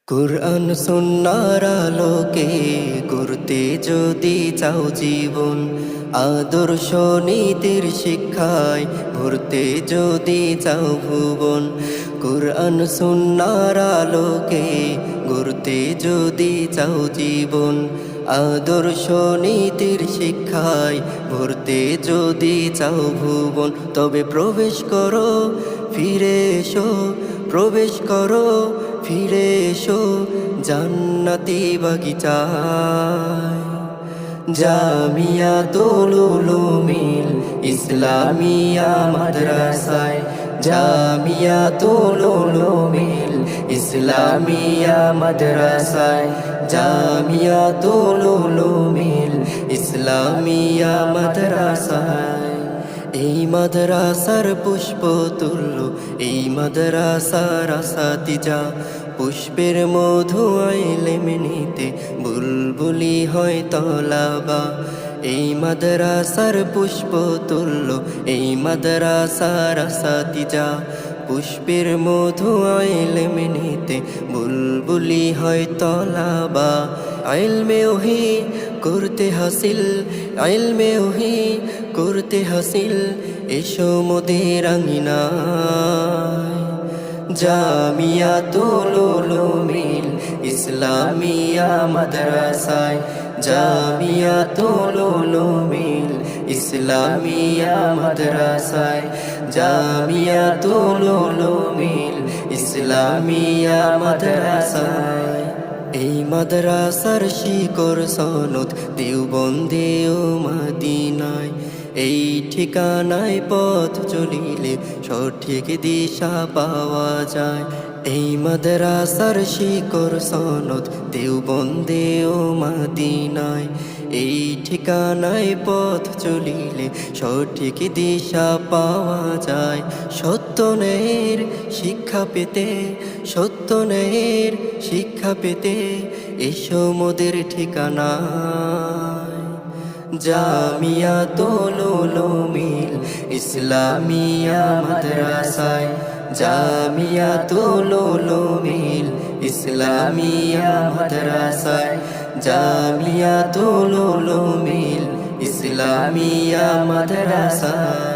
কুরআন সুন্নাহর আলোকে গড়তে যদি চাও জীবন, আদর্শ নীতির শিক্ষায় ভরতে যদি চাও ভুবন। কুরআন সুন্নাহর আলোকে গড়তে যদি চাও জীবন, আদর্শ নীতির শিক্ষায় ভরতে যদি চাও ভুবন। তবে প্রবেশ করো, ফিরে এসো, প্রবেশ করো, ফিরে এসো জান্নাতি বাগিচায়। জামিয়াতুল উলুমিল ইসলামিয়া মাদ্রাসায়, জামিয়াতুল উলুমিল ইসলামিয়া মাদ্রাসায়, জামিয়াতুল উলুমিল ইসলামিয়া মাদ্রাসায়। এই মাদ্রাসার পুষ্প তুল্য, এই মাদ্রাসার আসাতিজা, পুষ্পের মধু ইলম নিতে বুলবুলি হয় তলাবা। এই মাদ্রাসার পুষ্প তুল্য, এই মাদ্রাসার আসাতিজা, পুষ্পের মধু ইলম নিতে বুলবুলি হয় তলাবা। ইলমে ওহি করতে হাসিল, ইলমে ওহি করতে হাসিল, এসো মোদের আঙিনায়। জামিয়াতুল উলুমিল ইসলামিয়া মাদ্রাসায়, জামিয়াতুল উলুমিল ইসলামিয়া মাদ্রাসায়, জামিয়াতুল উলুমিল ইসলামিয়া মাদ্রাসায়। এই মাদ্রাসার শিকড় সনদ দেওবন্দে ও মদিনায়। এই ঠিকানায় পথ চলিলে সঠিক দিশা পাওয়া যায়। এই মাদ্রাসার শিকড় সনদ দেওবন্দে ও মদিনায়। এই ঠিকানায় পথ চলিলে সঠিক দিশা পাওয়া যায়। সত্য ন্যায়ের শিক্ষা পেতে, সত্য ন্যায়ের শিক্ষা পেতে এসো মোদের ঠিকানায়। জামিয়াতুল উলুমিল ইসলামিয়া মাদ্রাসায়, জামিয়াতুল উলুমিল ইসলামিয়া মাদ্রাসায়, জামিয়াতুল উলুমিল ইসলামিয়া মাদ্রাসায়।